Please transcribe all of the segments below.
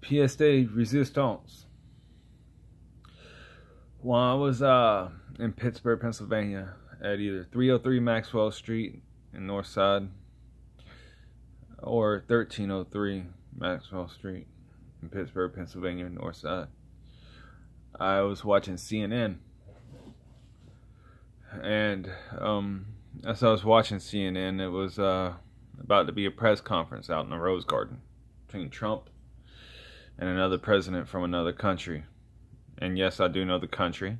pièce de résistance. When I was in Pittsburgh, Pennsylvania, at either 303 Maxwell Street in North Side or 1303 Maxwell Street in Pittsburgh, Pennsylvania, North Side, I was watching CNN. And as I was watching CNN, it was about to be a press conference out in the Rose Garden between Trump and another president from another country. And yes, I do know the country,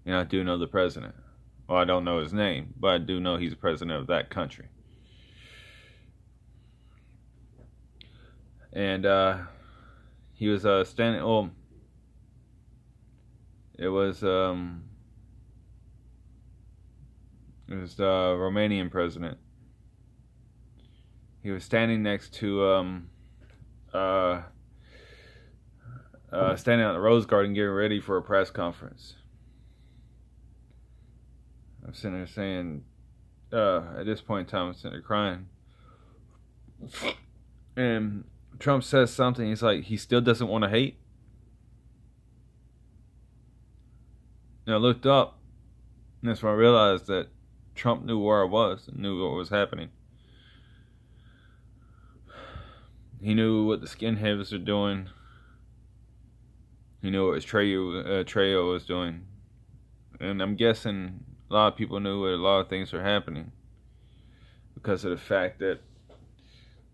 and I do know the president. Well, I don't know his name, but I do know he's the president of that country. And he was standing. Oh, it was the Romanian president. He was standing next to standing out in the Rose Garden getting ready for a press conference. I'm sitting there saying, at this point in time, I'm sitting there crying. And Trump says something, he's like, he still doesn't want to hate. And I looked up, and that's when I realized that Trump knew where I was and knew what was happening. He knew what the skinheads were doing. He knew what Trejo was doing. And I'm guessing a lot of people knew that a lot of things were happening because of the fact that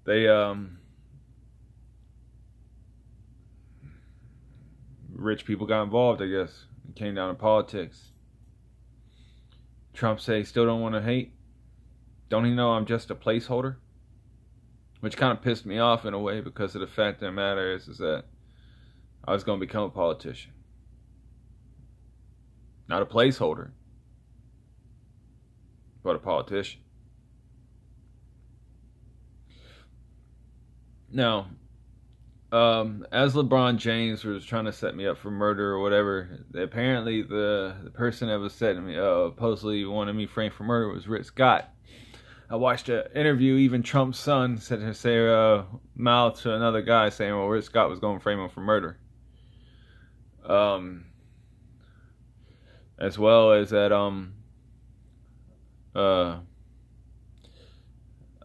they rich people got involved, I guess. It came down to politics. Trump said he still don't want to hate. Don't he know I'm just a placeholder? Which kind of pissed me off in a way, because of the fact of the matter is that I was going to become a politician. Not a placeholder, but a politician. Now, as LeBron James was trying to set me up for murder or whatever, apparently the person that was setting me supposedly wanted me framed for murder was Rick Scott. I watched an interview, even Trump's son said to say mouth to another guy saying, well, Rick Scott was going to frame him for murder. As well as that I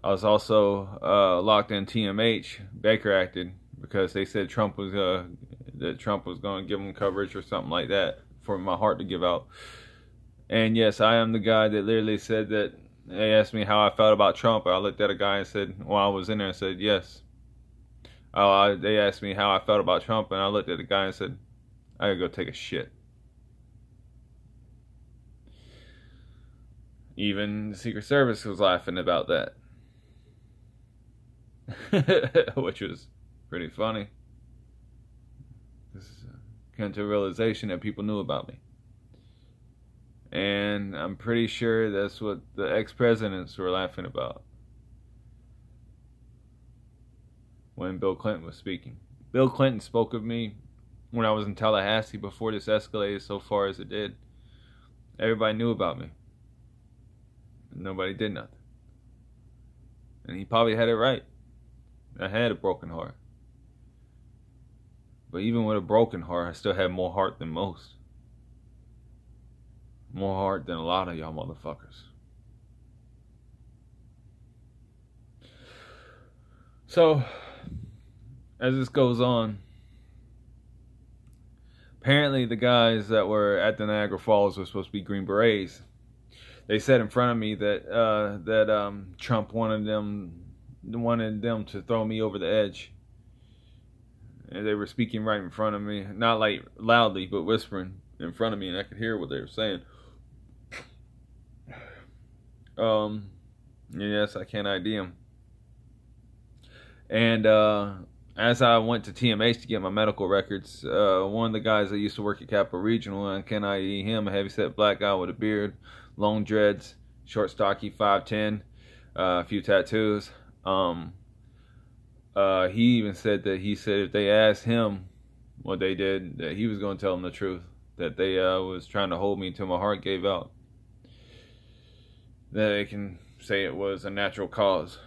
was also locked in TMH, Baker acted, because they said Trump was going to give him coverage or something like that for my heart to give out. And yes, I am the guy that literally said that. They asked me how I felt about Trump. I looked at a guy and said, well, I was in there and said yes. They asked me how I felt about Trump, and I looked at the guy and said, I gotta go take a shit. Even the Secret Service was laughing about that. Which was pretty funny. This came to a realization that people knew about me. And I'm pretty sure that's what the ex-presidents were laughing about when Bill Clinton was speaking. Bill Clinton spoke of me when I was in Tallahassee before this escalated so far as it did. Everybody knew about me. Nobody did nothing. And he probably had it right. I had a broken heart. But even with a broken heart, I still had more heart than most. More heart than a lot of y'all motherfuckers. So, as this goes on, apparently the guys that were at the Niagara Falls were supposed to be Green Berets. They said in front of me that Trump wanted them to throw me over the edge. And they were speaking right in front of me, not like loudly, but whispering in front of me, and I could hear what they were saying. Yes, I can't ID him. And as I went to TMH to get my medical records, one of the guys that used to work at Capital Regional, and can ID him, a heavyset black guy with a beard, long dreads, short, stocky, 5'10", a few tattoos. He even said that if they asked him what they did, that he was going to tell them the truth, that they was trying to hold me until my heart gave out. That they can say it was a natural cause.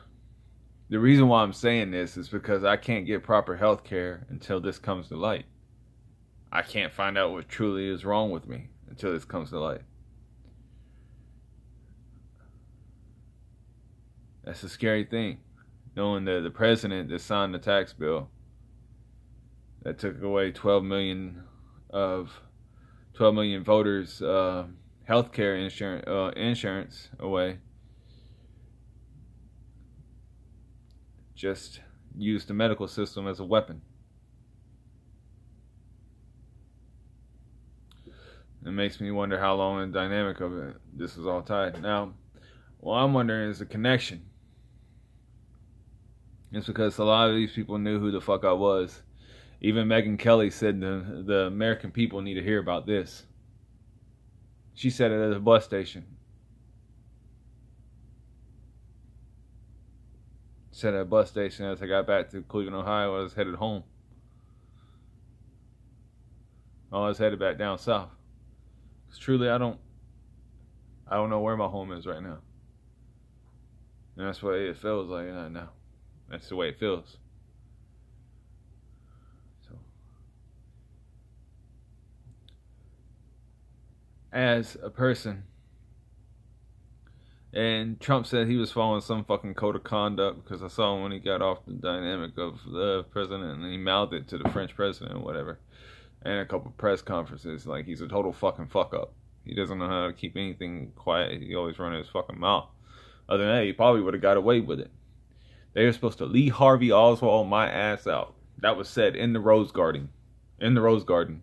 The reason why I'm saying this is because I can't get proper health care until this comes to light. I can't find out what truly is wrong with me until this comes to light. That's a scary thing. Knowing that the president that signed the tax bill that took away 12 million voters' health care insurance away, just used the medical system as a weapon. It makes me wonder how long the dynamic of it, this was all tied. Now, what I'm wondering is the connection. It's because a lot of these people knew who the fuck I was. Even Megyn Kelly said the American people need to hear about this. She said it at a bus station. Said at a bus station as I got back to Cleveland, Ohio. I was headed home. I was headed back down south. Because truly, I don't know where my home is right now. And that's what it feels like now. That's the way it feels. So, as a person, and Trump said he was following some fucking code of conduct because I saw him when he got off the dynamic of the president and he mouthed it to the French president or whatever. And a couple press conferences, like he's a total fucking fuck up. He doesn't know how to keep anything quiet. He always running his fucking mouth. Other than that, he probably would have got away with it. They were supposed to Lee Harvey Oswald my ass out. That was said in the Rose Garden. In the Rose Garden.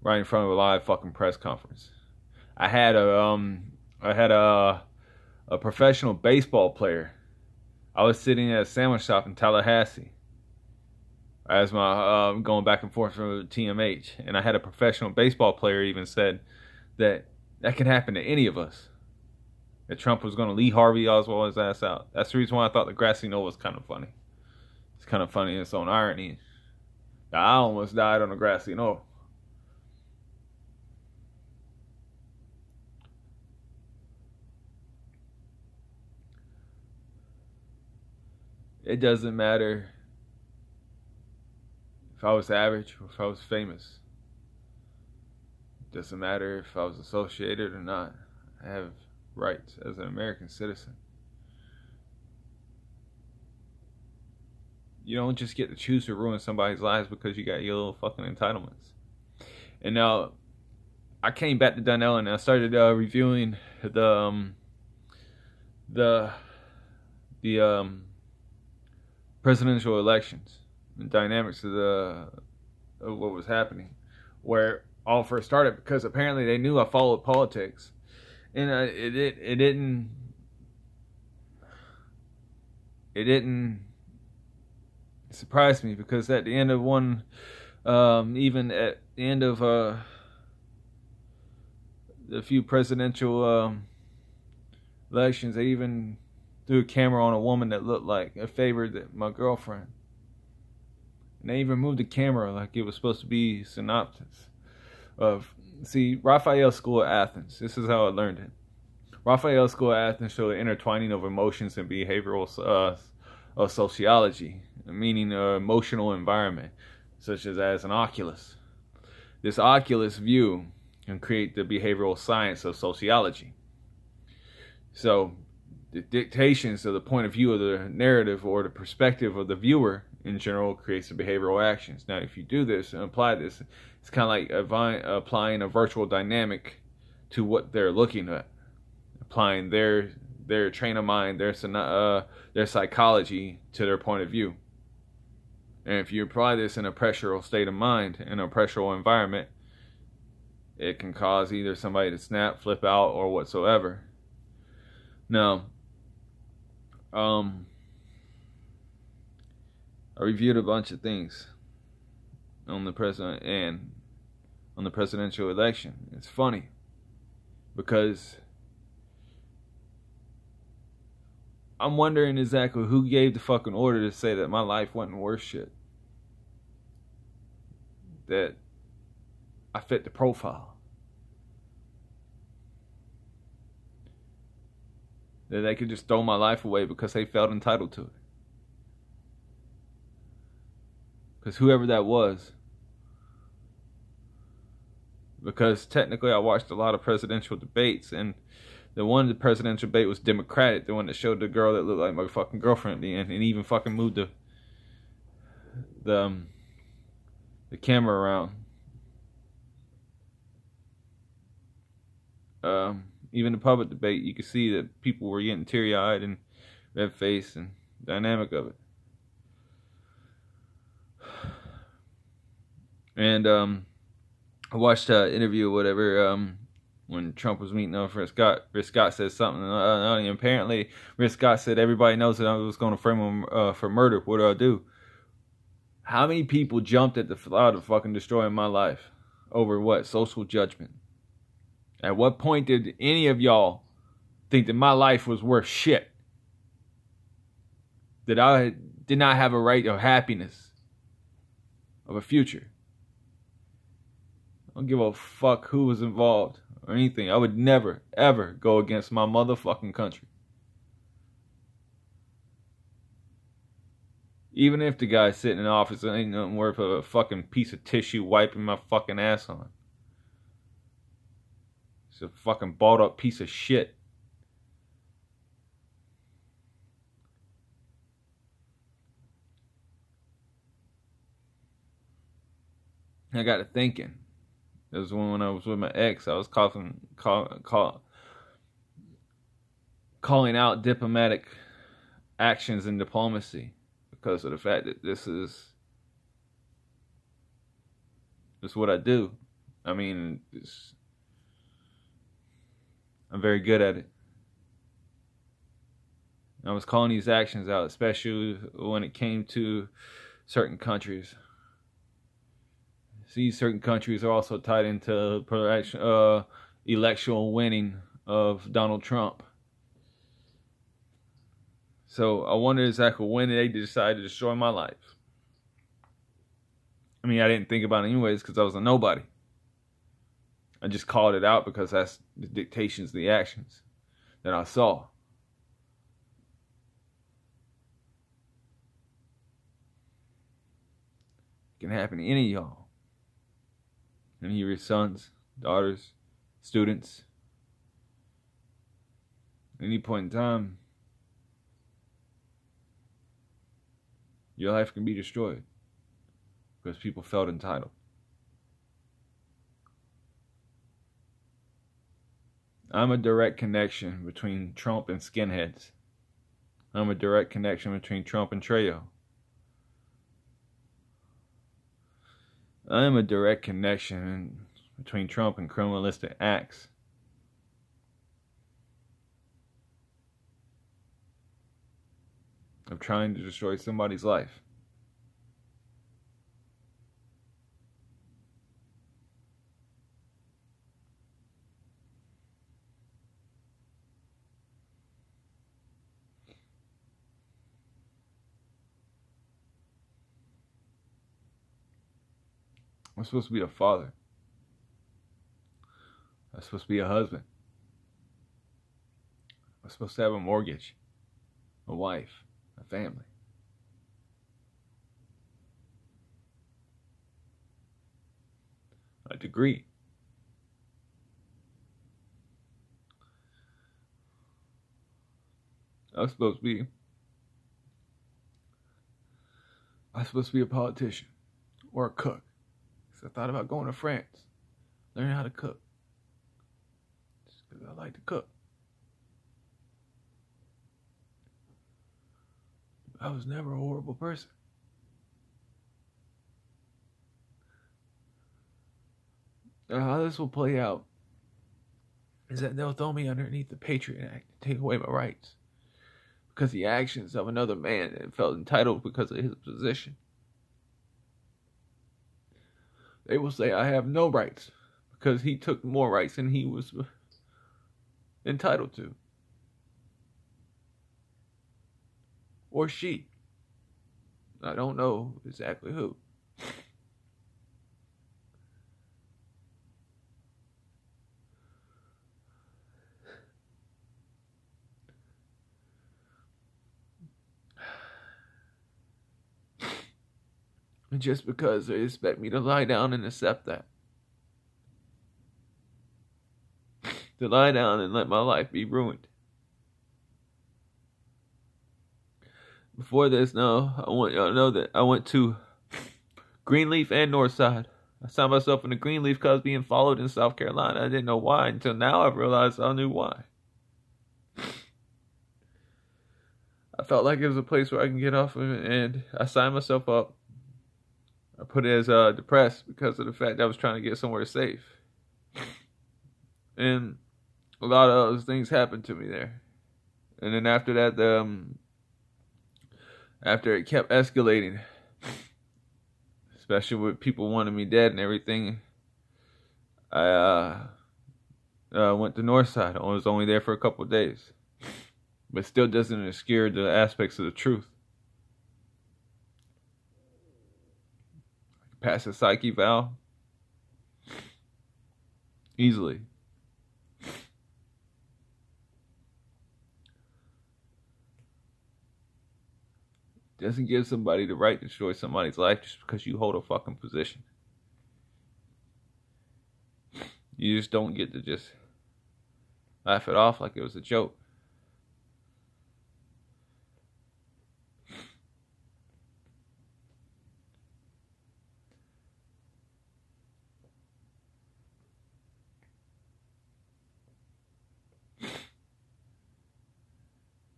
Right in front of a live fucking press conference. I had a professional baseball player. I was sitting at a sandwich shop in Tallahassee as my going back and forth from TMH, and I had a professional baseball player even said that could happen to any of us. That Trump was going to Lee Harvey Oswald his ass out. That's the reason why I thought the grassy knoll was kind of funny. It's kind of funny in its own irony. I almost died on the grassy knoll. It doesn't matter if I was average or if I was famous. It doesn't matter if I was associated or not. I have rights as an American citizen. You don't just get to choose to ruin somebody's lives because you got your little fucking entitlements. And now, I came back to Dunnell and I started reviewing the presidential elections and dynamics of what was happening, where all first started because apparently they knew I followed politics, and it didn't surprise me because at the end of one, even at the end of the few presidential elections, they even threw a camera on a woman that looked like a favored my girlfriend. And they even moved the camera like it was supposed to be synopsis of, see, Raphael School of Athens. This is how I learned it. Raphael School of Athens showed the intertwining of emotions and behavioral sociology, meaning emotional environment, such as an oculus. This oculus view can create the behavioral science of sociology. So, the dictations of the point of view of the narrative or the perspective of the viewer in general creates the behavioral actions. Now, if you do this and apply this, it's kind of like applying a virtual dynamic to what they're looking at, applying their train of mind, their psychology to their point of view. And if you apply this in a pressural state of mind, in a pressural environment, it can cause either somebody to snap, flip out, or whatsoever. Now, I reviewed a bunch of things on the president and on the presidential election. It's funny because I'm wondering exactly who gave the fucking order to say that my life wasn't worth shit. That I fit the profile. That they could just throw my life away because they felt entitled to it. Because whoever that was. Because technically I watched a lot of presidential debates, and the presidential debate was Democratic, the one that showed the girl that looked like my fucking girlfriend at the end, and even fucking moved the camera around. Even the public debate, you could see that people were getting teary-eyed and red-faced, and dynamic of it. And I watched an interview or whatever when Trump was meeting up with Rick Scott. Rick Scott said something. And apparently, Rick Scott said, everybody knows that I was going to frame him for murder. What do I do? How many people jumped at the thought of fucking destroying my life over what? Social judgment. At what point did any of y'all think that my life was worth shit? That I did not have a right of happiness, of a future? I don't give a fuck who was involved or anything. I would never, ever go against my motherfucking country. Even if the guy sitting in office ain't nothing worth a fucking piece of tissue wiping my fucking ass on. It's a fucking balled up piece of shit. I got to thinking. It was when I was with my ex. I was calling out diplomatic actions in diplomacy because of the fact that this is what I do. I mean, I'm very good at it. I was calling these actions out, especially when it came to certain countries. See, certain countries are also tied into electoral winning of Donald Trump. So I wonder exactly when they decided to destroy my life. I mean, I didn't think about it anyways because I was a nobody. I just called it out because that's the dictations, the actions that I saw. It can happen to any of y'all. Any of your sons, daughters, students. At any point in time, your life can be destroyed because people felt entitled. I'm a direct connection between Trump and skinheads. I'm a direct connection between Trump and Trejo. I am a direct connection between Trump and criminalistic acts. Of trying to destroy somebody's life. I'm supposed to be a father. I'm supposed to be a husband. I'm supposed to have a mortgage, a wife, a family. A degree. I'm supposed to be a politician or a cook. So I thought about going to France, learning how to cook. Just because I like to cook. I was never a horrible person. How this will play out is that they'll throw me underneath the Patriot Act and take away my rights because the actions of another man that felt entitled because of his position. They will say I have no rights because he took more rights than he was entitled to. Or she. I don't know exactly who. just because they expect me to lie down and accept that. To lie down and let my life be ruined. Before this, now, I want y'all to know that I went to Greenleaf and Northside. I signed myself in the Greenleaf because I was being followed in South Carolina. I didn't know why until now I've realized I knew why. I felt like it was a place where I can get off of it, and I signed myself up. I put it as depressed because of the fact that I was trying to get somewhere safe. And a lot of those things happened to me there. And then after that, after it kept escalating, especially with people wanting me dead and everything, I went to Northside. I was only there for a couple of days. But still doesn't obscure the aspects of the truth. I can pass a psyche eval easily. Doesn't give somebody the right to destroy somebody's life just because you hold a fucking position. You just don't get to just laugh it off like it was a joke.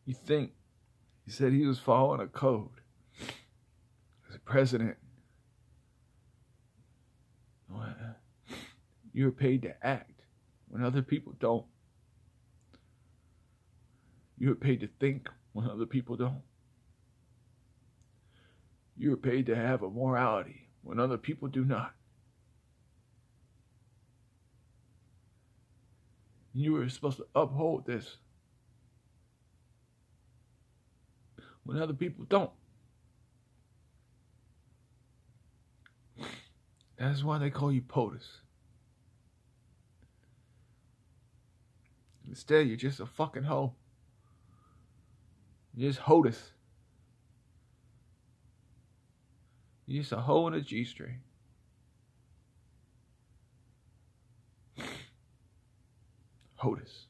You think he said he was following a code as a president. You're paid to act when other people don't. You're paid to think when other people don't. You're paid to have a morality when other people do not. You were supposed to uphold this when other people don't. That's why they call you POTUS. Instead, you're just a fucking hoe. You're just HOTUS. You're just a hoe in a G-string. HOTUS.